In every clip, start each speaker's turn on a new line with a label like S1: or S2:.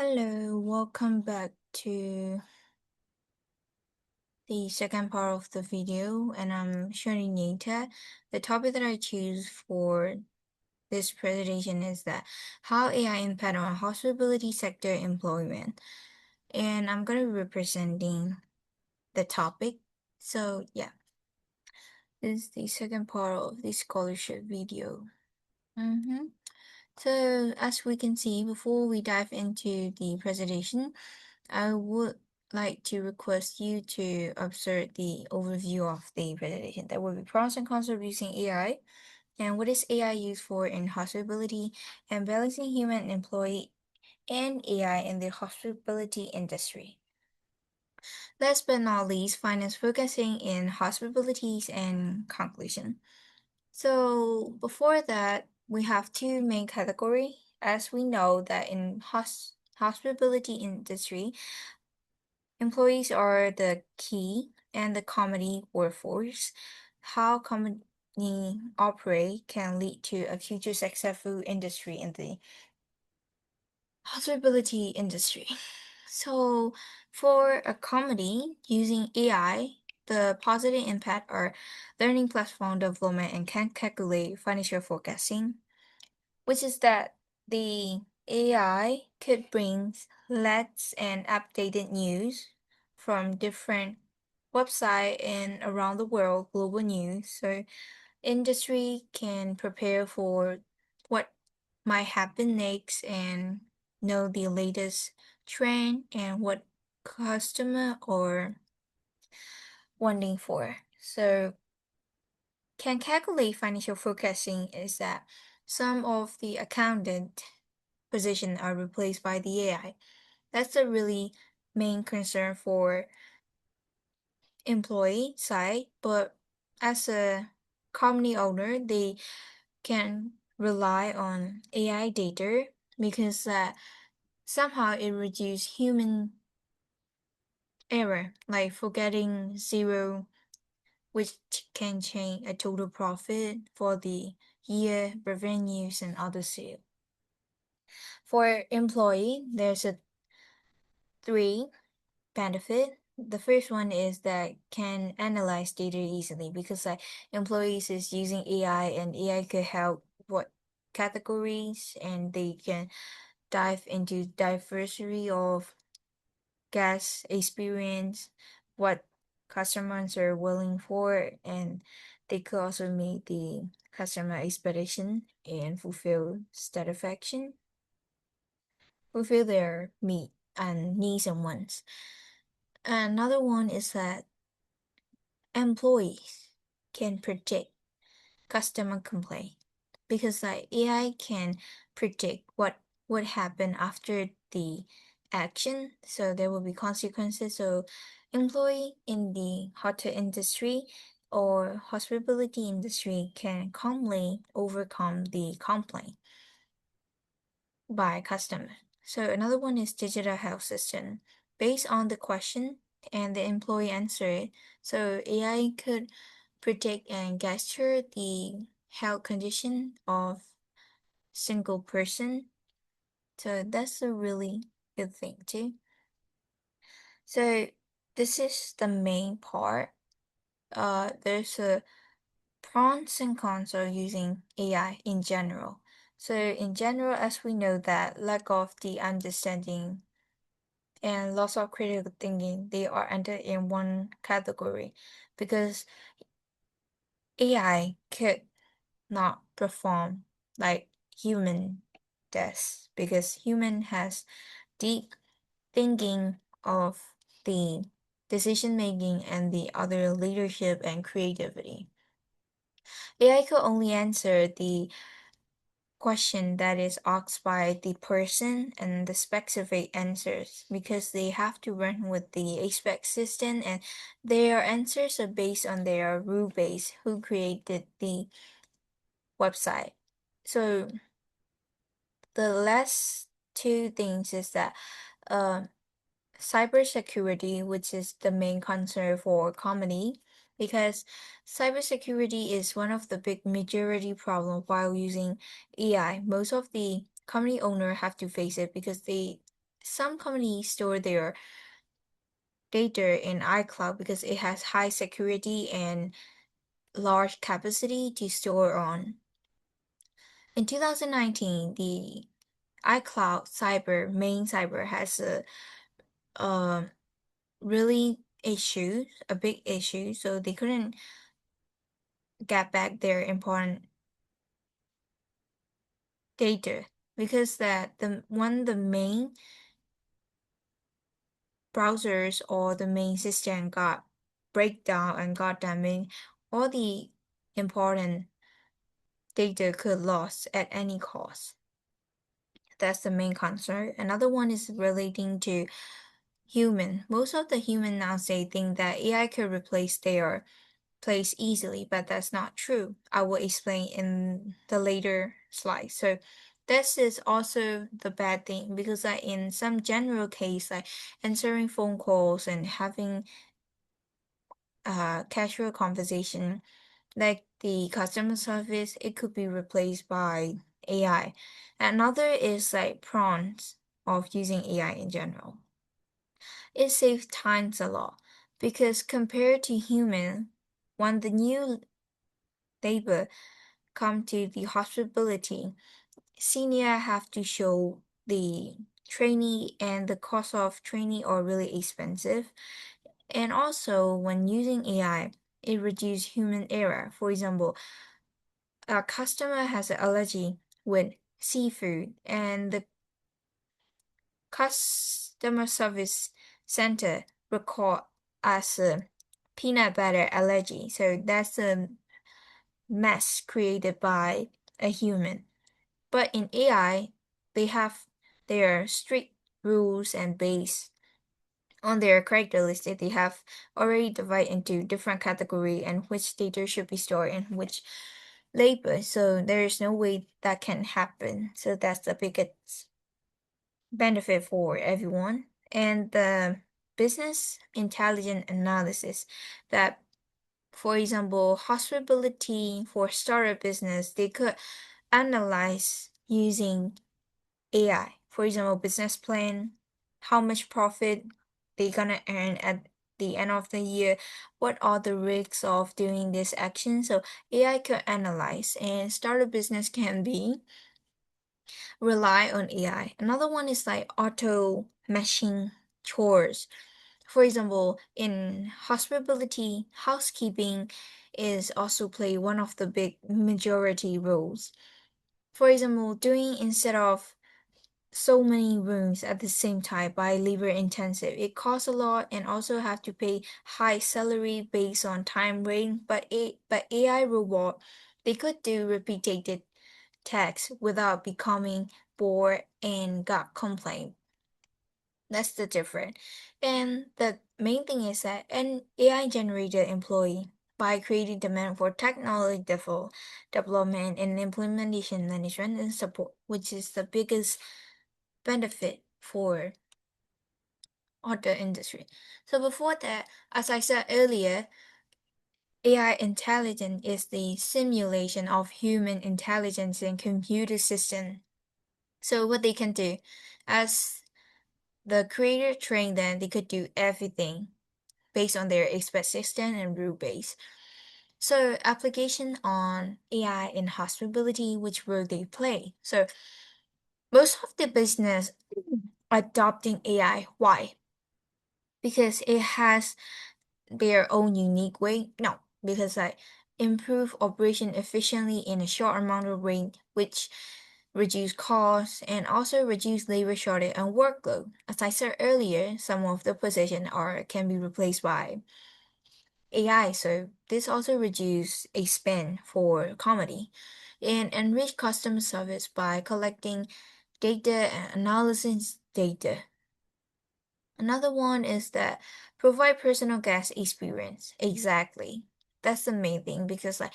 S1: Hello, welcome back to the second part of the video, and I'm Shun Yati. The topic that I choose for this presentation is that how AI impact on hospitality sector employment, and I'm gonna be representing the topic. So yeah, this is the second part of the scholarship video. So as we can see, before we dive into the presentation, I would like to request you to observe the overview of the presentation. There will be pros and cons of using AI, and what is AI used for in hospitality, and balancing human employee and AI in the hospitality industry. Last but not least, finance focusing in hospitalities and conclusion. So before that, we have two main category. As we know that in hospitality industry, employees are the key and the company workforce. How company operate can lead to a future successful industry in the hospitality industry. So for a company using AI, the positive impact are learning platform development and can calculate financial forecasting, which is that the AI could bring leads and updated news from different website and around the world, global news. So industry can prepare for what might happen next and know the latest trend and what customer are wanting for. So can calculate financial forecasting is that some of the accountant position are replaced by the AI. That's a really main concern for employee side, but as a company owner, they can rely on AI data because somehow it reduces human error, like forgetting zero, which can change a total profit for the year, revenues, and other sales. For employee, there's a three benefit. The first one is that can analyze data easily because employees is using AI and AI could help what categories and they can dive into diversity of guest experience, what customers are willing for, and they could also meet the customer expectation and fulfill their meet and needs and wants. Another one is that employees can predict customer complaint because AI can predict what would happen after the action, so there will be consequences. So employee in the hotel industry or hospitality industry can calmly overcome the complaint by customer. So another one is digital health system. Based on the question and the employee answer it, so AI could predict and gesture the health condition of single person. So that's a really good thing too. So this is the main part. There's a pros and cons of using AI in general. So in general, as we know that lack of the understanding and loss of critical thinking, they are entered in one category because AI could not perform like human does because human has deep thinking of the decision making and the other leadership and creativity. AI could only answer the question that is asked by the person and the specific answers because they have to run with the expect system and their answers are based on their rule base who created the website. So the last two things is that uh, cybersecurity, which is the main concern for company, because cybersecurity is one of the big majority problem while using AI. Most of the company owner have to face it because they some companies store their data in iCloud because it has high security and large capacity to store on. In 2019, the iCloud main cyber has a really a big issue, so they couldn't get back their important data because the main browsers or the main system got breakdown and got damaged, all the important data could lost at any cost. That's the main concern. Another one is relating to human. Most of the human now say think that AI could replace their place easily, but that's not true. I will explain in the later slide. So this is also the bad thing because like in some general case, like answering phone calls and having casual conversation, like the customer service, it could be replaced by AI. Another is like prawns of using AI in general. It saves times a lot because compared to human, when the new labor come to the hospitality, senior have to show the trainee and the cost of trainee are really expensive. And also when using AI, it reduces human error. For example, a customer has an allergy with seafood and the customer service center record as a peanut butter allergy. So that's a mess created by a human. But in AI, they have their strict rules and based on their characteristic, they have already divided into different category and which data should be stored in which label. So there is no way that can happen. So that's the biggest benefit for everyone. And the business intelligence analysis that, for example, hospitality for startup business, they could analyze using AI. For example, business plan, how much profit they gonna earn at the end of the year, what are the risks of doing this action. So AI could analyze and start a business can be rely on AI. Another one is like auto machine chores. For example, in hospitality, housekeeping is also play one of the big majority roles. For example, doing instead of so many rooms at the same time by labor intensive. It costs a lot and also have to pay high salary based on time rate. But AI robot they could do repeated tasks without becoming bored and got complaint. That's the difference. And the main thing is that an AI generated employee by creating demand for technology development and implementation management and support, which is the biggest benefit for auto industry. So before that, as I said earlier, AI intelligence is the simulation of human intelligence in computer system. So what they can do, as the creator trained them, they could do everything based on their expert system and rule base. So application on AI in hospitality, which role they play. So most of the business adopting AI. Why? Because it has their own unique way? No, because I improve operation efficiently in a short amount of range, which reduce costs and also reduce labor shortage and workload. As I said earlier, some of the position are can be replaced by AI, so this also reduce a spend for comedy and enrich customer service by collecting data and analysis data. Another one is that provide personal guest experience. Exactly. That's the main thing because like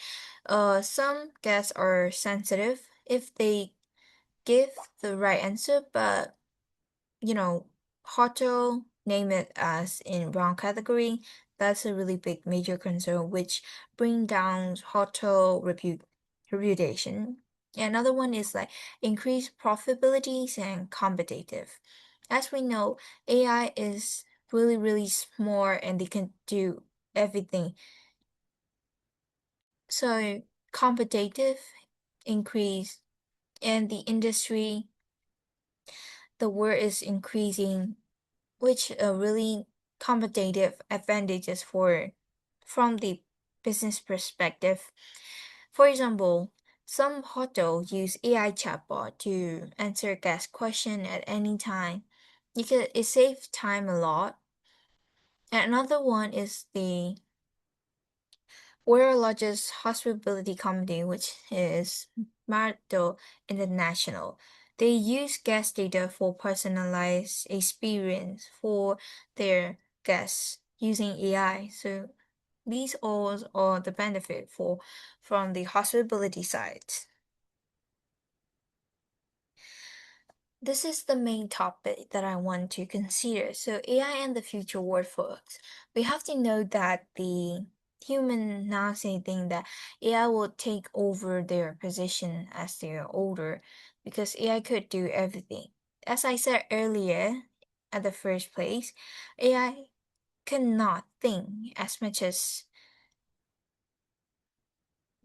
S1: some guests are sensitive if they give the right answer, but you know, hotel name it as in wrong category. That's a really big major concern which bring down hotel reputation. Another one is like increase profitabilities and competitive. As we know, AI is really, really smart and they can do everything. So competitive increase and the industry, the world is increasing, which are really competitive advantages for from the business perspective. For example, some hotels use AI chatbot to answer guest question at any time. It saves time a lot. And another one is the world largest hospitality company, which is Marto International. They use guest data for personalized experience for their guests using AI. So these all are the benefit for from the hospitality side. This is the main topic that I want to consider. So AI and the future workforce. We have to know that the human now say think that AI will take over their position as they are older because AI could do everything. As I said earlier at the first place, AI cannot think as much as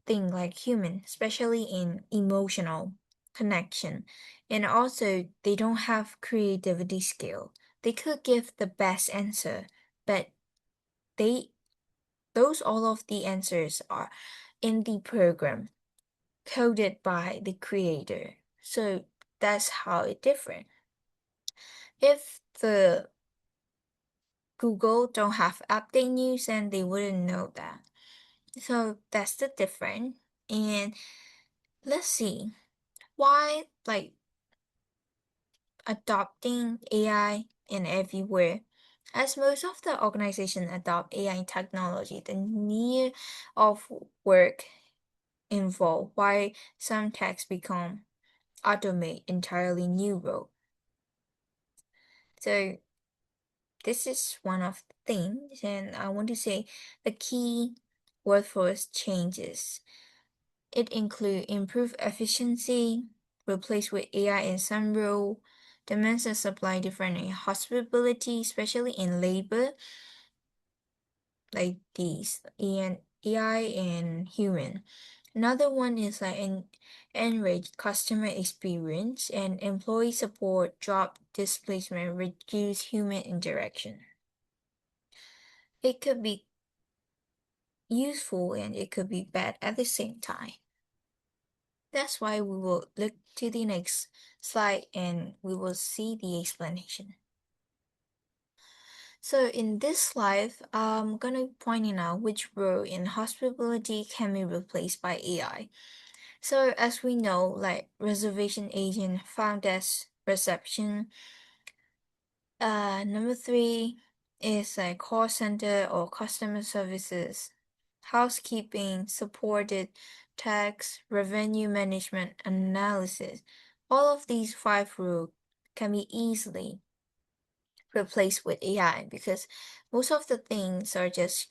S1: think like human, especially in emotional connection. And also, they don't have creativity skill. They could give the best answer, but they those all of the answers are in the program coded by the creator. So that's how it different. If the Google don't have update news, then they wouldn't know that. So that's the difference. And let's see why like adopting AI in everywhere. As most of the organization adopt AI technology, the need of work involved, why some tasks become automate entirely new role. So this is one of the things, and I want to say the key workforce changes. It include improved efficiency, replaced with AI in some role, demands and supply different in hospitality, especially in labor, like these, and AI and human. Another one is like enrich customer experience and employee support, job displacement, reduce human interaction. It could be useful and it could be bad at the same time. That's why we will look to the next slide and we will see the explanation. So in this slide, I'm gonna point out which role in hospitality can be replaced by AI. So as we know, like reservation agent, front desk, reception. Number three is like call center or customer services, housekeeping, supported tax, revenue management, analysis. All of these five roles can be easily replaced with AI because most of the things are just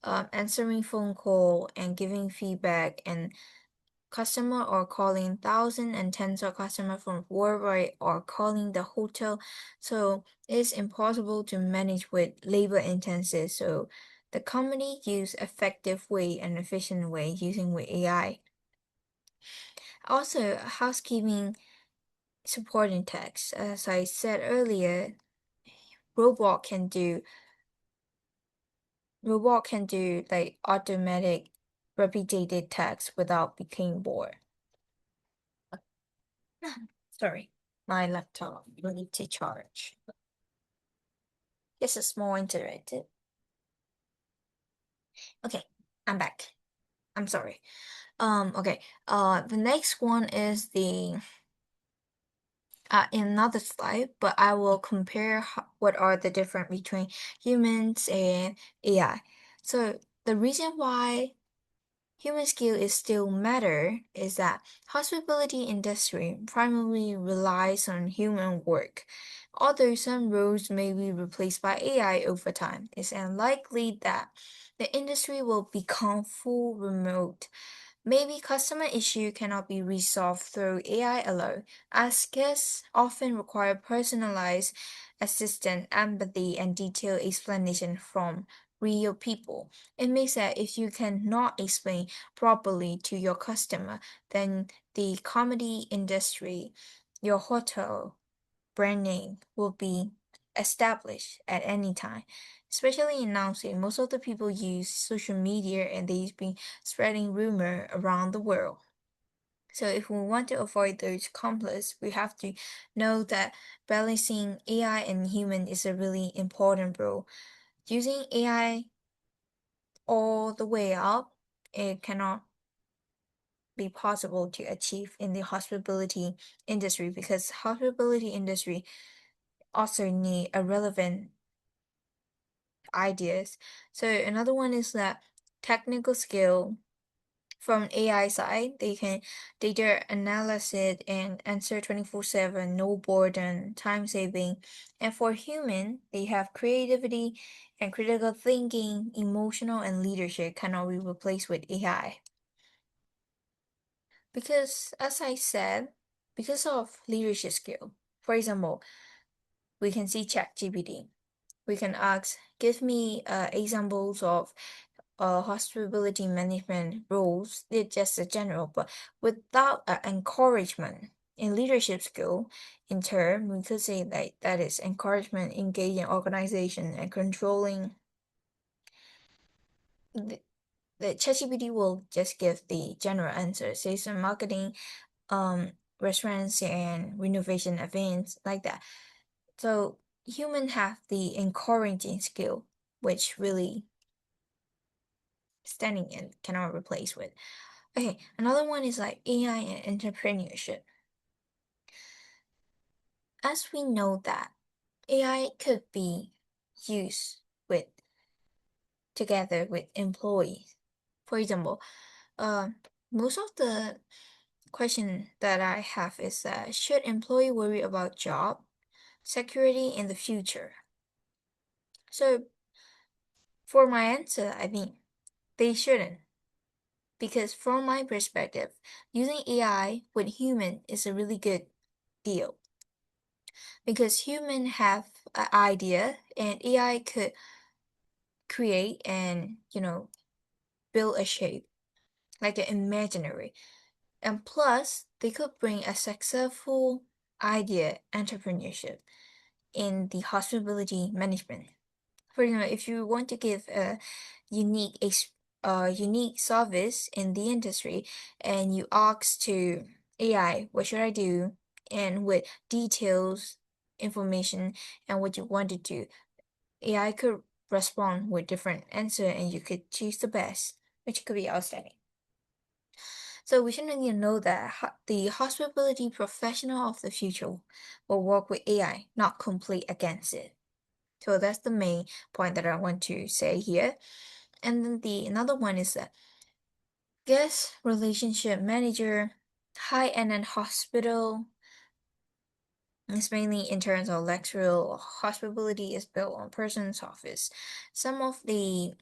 S1: answering phone call and giving feedback and customer or calling thousands and tens of customers from worldwide or calling the hotel. So it's impossible to manage with labor intensive. So the company use effective way and efficient way using with AI. Also, housekeeping supporting text. As I said earlier, robot can do robot can do like automatic repeated tasks without becoming bored. Sorry, my laptop need to charge. This is more interactive. Okay, I'm back. I'm sorry. Okay. The next one is the in another slide, but I will compare what are the difference between humans and AI. So the reason why human skill is still matter is that hospitality industry primarily relies on human work. Although some roles may be replaced by AI over time, it's unlikely that the industry will become full remote. Maybe customer issue cannot be resolved through AI alone, as guests often require personalized assistant, empathy, and detailed explanation from real people. It means that if you cannot explain properly to your customer, then the comedy industry, your hotel, brand name will be established at any time. Especially in announcing, most of the people use social media and they've been spreading rumor around the world. So if we want to avoid those conflicts, we have to know that balancing AI and human is a really important role. Using AI all the way up, it cannot be possible to achieve in the hospitality industry because hospitality industry also need a relevant ideas. So another one is that technical skill from AI side, they can data analysis and answer 24/7, no boredom, time saving. And for human, they have creativity and critical thinking, emotional and leadership cannot be replaced with AI. Because as I said, because of leadership skill, for example, we can see ChatGPT. We can ask, give me examples of hospitality management roles. It's just a general, but without encouragement in leadership skill, in turn, we could say that is encouragement, engaging organization, and controlling. The, the ChatGPT will just give the general answer, say some marketing, restaurants and renovation events like that. So human have the encouraging skill, which really standing in cannot replace with. Okay, another one is like AI and entrepreneurship. As we know that AI could be used with together with employees. For example, uh, most of the question that I have is that should employee worry about job security in the future? So for my answer, I mean they shouldn't. Because from my perspective, using AI with human is a really good deal. Because human have an idea and AI could create and build a shape like an imaginary. And plus they could bring a successful idea entrepreneurship in the hospitality management. For example, if you want to give a unique service in the industry and you ask to AI, what should I do? And with details, information, and what you want to do, AI could respond with different answer and you could choose the best, which could be outstanding. So we should need to know that the hospitality professional of the future will work with AI, not compete against it. So that's the main point that I want to say here. And then the another one is that guest relationship manager, high-end hospital is mainly in terms of luxury hospitality is built on person's office. Some of the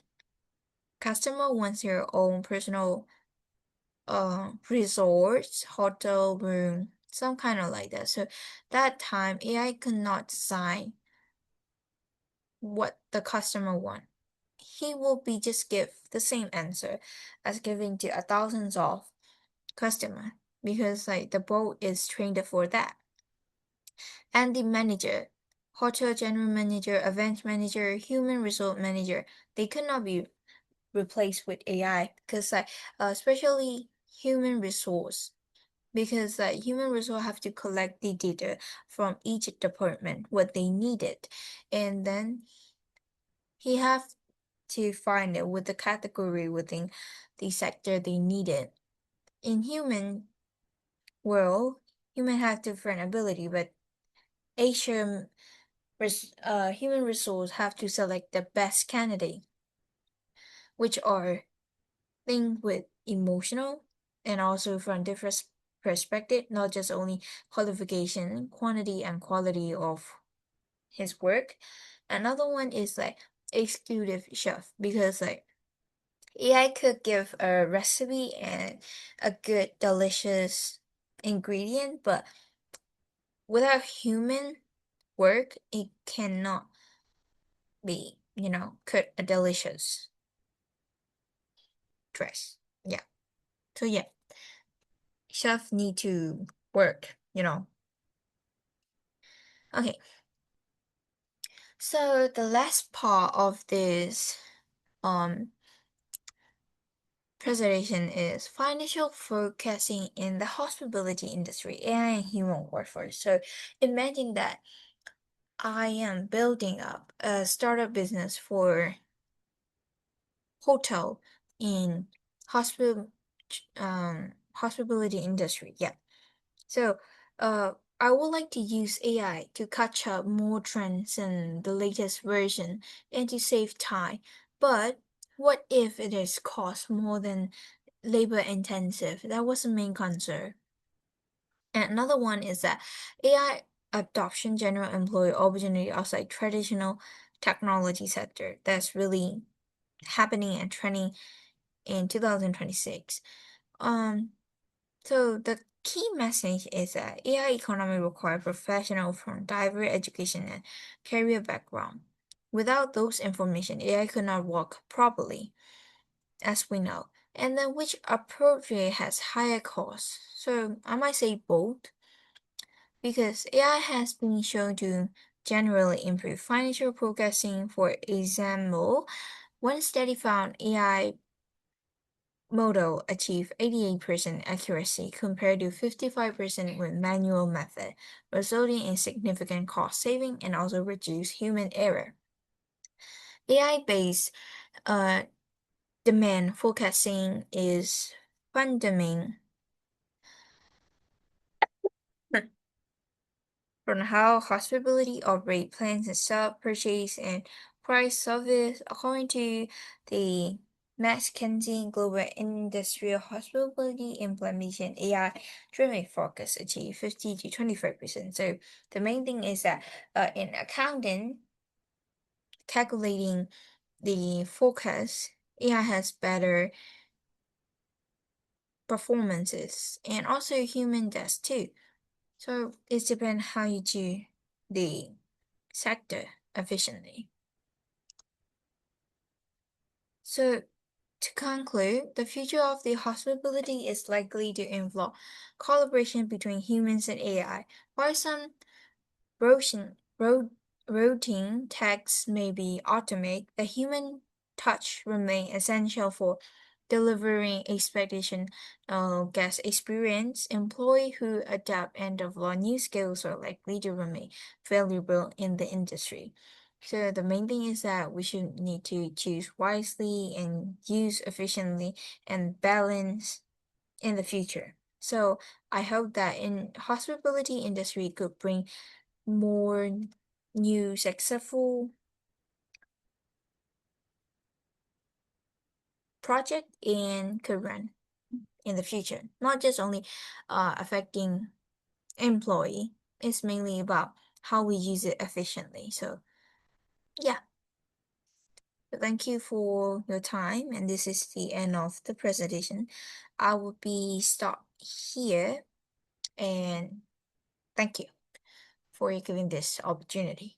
S1: customer wants their own personal resorts, hotel room, some kind of like that. So that time AI could not design what the customer want. He will be just give the same answer as giving to a thousands of customer because like the bot is trained for that. And the manager, hotel general manager, event manager, human resource manager, they could not be replaced with AI because like especially human resource because human resource have to collect the data from each department what they needed and then he have to find it with the category within the sector they needed. In human world, human have different ability, but Asian human resource have to select the best candidate, which are think with emotional and also from different perspective, not just only qualification, quantity and quality of his work. Another one is like executive chef because like AI could give a recipe and a good, delicious ingredient, but without human work, it cannot be, cook a delicious dress. Yeah. So yeah, chef need to work. Okay. So the last part of this um presentation is financial forecasting in the hospitality industry, AI and human workforce. So imagine that I am building up a startup business for hotel in hospital hospitality industry. Yeah. So uh I would like to use AI to catch up more trends in the latest version and to save time. But what if it is cost more than labor intensive? That was the main concern. And another one is that AI adoption general employee opportunity outside traditional technology sector. That's really happening and trending in 2026. Um, so the key message is that AI economy requires professionals from diverse education and career background. Without those information, AI could not work properly, as we know. And then which approach has higher costs. So I might say both, because AI has been shown to generally improve financial forecasting. For example, one study found AI model achieve 88% accuracy compared to 55% with manual method, resulting in significant cost saving and also reduce human error. AI-based uh, demand forecasting is fundamental from how hospitality operate plans and sell, purchase, and price service. According to the McKinsey Global Industrial Hospitality Implementation AI-driven focus achieve 50 to 25%. So the main thing is that in accounting, calculating the forecast, AI has better performances, and also human does too. So it depends how you do the sector efficiently. So, to conclude, the future of the hospitality is likely to involve collaboration between humans and AI. While some routine, ro- routine tasks may be automated, the human touch remains essential for delivering expectation guest experience. Employees who adapt and develop new skills are likely to remain valuable in the industry. So the main thing is that we should need to choose wisely and use efficiently and balance in the future. So I hope that in hospitality industry could bring more new successful project and could run in the future. Not just only affecting employee. It's mainly about how we use it efficiently. So yeah. So thank you for your time, and this is the end of the presentation. I will be stop here, and thank you for giving this opportunity.